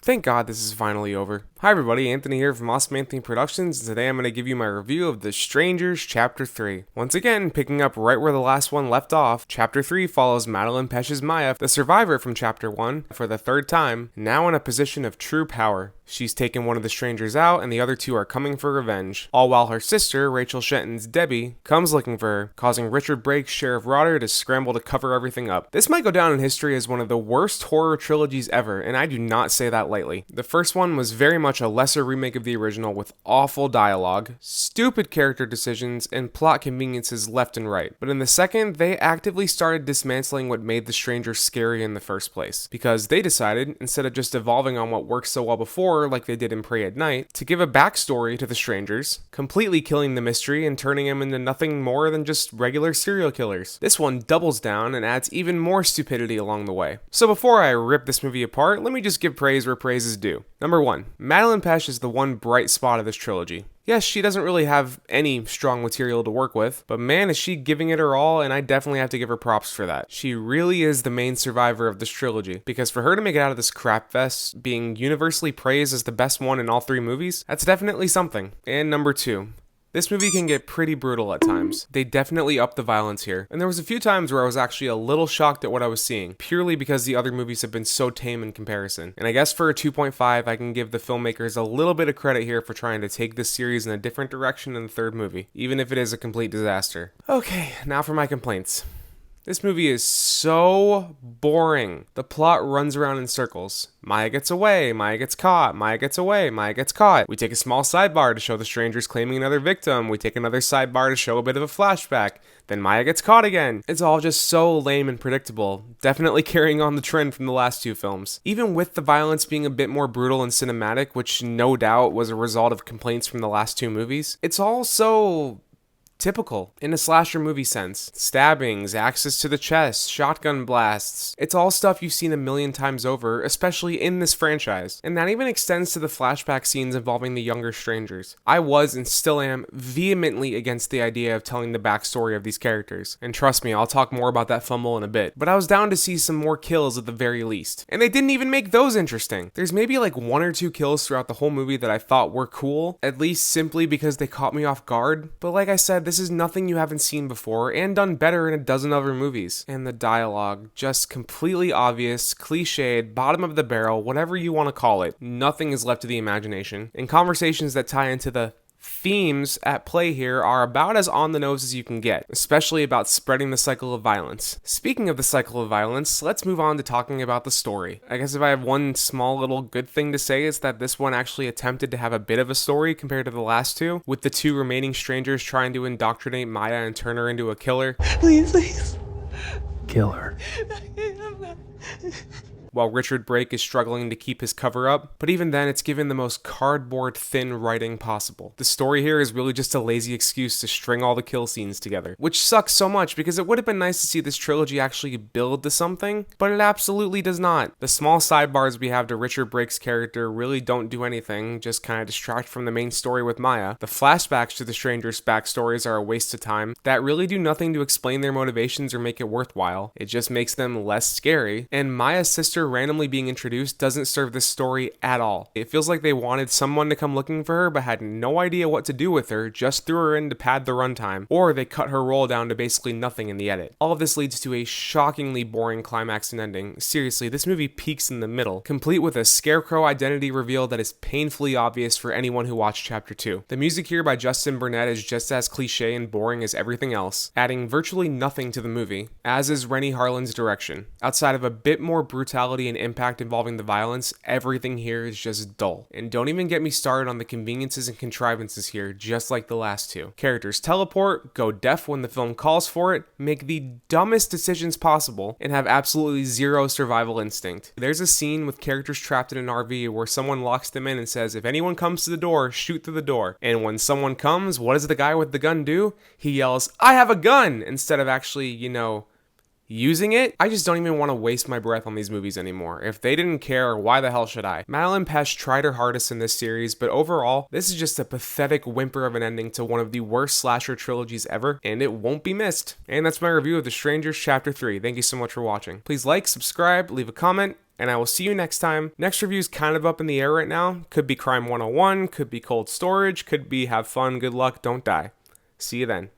Thank God this is finally over. Hi everybody, Anthony here from Awesome Anthony Productions, and today I'm going to give you my review of The Strangers Chapter 3. Once again, picking up right where the last one left off, Chapter 3 follows Madeline Pesh's Maya, the survivor from Chapter 1, for the third time, now in a position of true power. She's taken one of the strangers out, and the other two are coming for revenge, all while her sister, Rachel Shetton's Debbie, comes looking for her, causing Richard Brake, Sheriff Rodder, to scramble to cover everything up. This might go down in history as one of the worst horror trilogies ever, and I do not say that lightly. The first one was very much a lesser remake of the original with awful dialogue, stupid character decisions, and plot conveniences left and right. But in the second, they actively started dismantling what made the strangers scary in the first place, because they decided, instead of just evolving on what worked so well before, like they did in Prey at Night, to give a backstory to the strangers, completely killing the mystery and turning them into nothing more than just regular serial killers. This one doubles down and adds even more stupidity along the way. So before I rip this movie apart, let me just give praise where praise is due. Number 1, Madeline Pesh is the one bright spot of this trilogy. Yes, she doesn't really have any strong material to work with, but man, is she giving it her all, and I definitely have to give her props for that. She really is the main survivor of this trilogy, because for her to make it out of this crap fest, being universally praised as the best one in all 3 movies, that's definitely something. And number 2, this movie can get pretty brutal at times. They definitely up the violence here. And there was a few times where I was actually a little shocked at what I was seeing, purely because the other movies have been so tame in comparison. And I guess for a 2.5, I can give the filmmakers a little bit of credit here for trying to take this series in a different direction in the third movie, even if it is a complete disaster. Okay, now for my complaints. This movie is so boring. The plot runs around in circles. Maya gets away, Maya gets caught, Maya gets away, Maya gets caught. We take a small sidebar to show the strangers claiming another victim. We take another sidebar to show a bit of a flashback. Then Maya gets caught again. It's all just so lame and predictable, definitely carrying on the trend from the last 2 films. Even with the violence being a bit more brutal and cinematic, which no doubt was a result of complaints from the last 2 movies, it's all so typical in a slasher movie sense. Stabbings, axes to the chest, shotgun blasts. It's all stuff you've seen a million times over, especially in this franchise. And that even extends to the flashback scenes involving the younger strangers. I was and still am vehemently against the idea of telling the backstory of these characters. And trust me, I'll talk more about that fumble in a bit. But I was down to see some more kills at the very least. And they didn't even make those interesting. There's maybe like 1 or 2 kills throughout the whole movie that I thought were cool, at least simply because they caught me off guard. But like I said, this is nothing you haven't seen before and done better in a dozen other movies. And the dialogue, just completely obvious, cliched, bottom of the barrel, whatever you want to call it. Nothing is left to the imagination. And conversations that tie into the themes at play here are about as on the nose as you can get, especially about spreading the cycle of violence. Speaking of the cycle of violence, let's move on to talking about the story. I guess if I have one small little good thing to say, is that this one actually attempted to have a bit of a story compared to the last 2, with the 2 remaining strangers trying to indoctrinate Maya and turn her into a killer. Please. Kill her. While Richard Brake is struggling to keep his cover up, but even then it's given the most cardboard thin writing possible. The story here is really just a lazy excuse to string all the kill scenes together, which sucks so much because it would have been nice to see this trilogy actually build to something, but it absolutely does not. The small sidebars we have to Richard Brake's character really don't do anything, just kind of distract from the main story with Maya. The flashbacks to the strangers' backstories are a waste of time that really do nothing to explain their motivations or make it worthwhile. It just makes them less scary, and Maya's sister randomly being introduced doesn't serve this story at all. It feels like they wanted someone to come looking for her but had no idea what to do with her, just threw her in to pad the runtime, or they cut her role down to basically nothing in the edit. All of this leads to a shockingly boring climax and ending. Seriously, this movie peaks in the middle, complete with a scarecrow identity reveal that is painfully obvious for anyone who watched Chapter 2. The music here by Justin Burnett is just as cliche and boring as everything else, adding virtually nothing to the movie, as is Rennie Harlin's direction. Outside of a bit more brutality and impact involving the violence, everything here is just dull. And don't even get me started on the conveniences and contrivances here, just like the last 2. Characters teleport, go deaf when the film calls for it, make the dumbest decisions possible, and have absolutely zero survival instinct. There's a scene with characters trapped in an RV where someone locks them in and says, if anyone comes to the door, shoot through the door. And when someone comes, what does the guy with the gun do? He yells, I have a gun! Instead of actually, using it. I just don't even want to waste my breath on these movies anymore. If they didn't care, why the hell should I? Madeline Pesh tried her hardest in this series, but overall, this is just a pathetic whimper of an ending to one of the worst slasher trilogies ever, and it won't be missed. And that's my review of The Strangers Chapter 3. Thank you so much for watching. Please like, subscribe, leave a comment, and I will see you next time. Next review is kind of up in the air right now. Could be Crime 101, could be Cold Storage, could be Have Fun, Good Luck, Don't Die. See you then.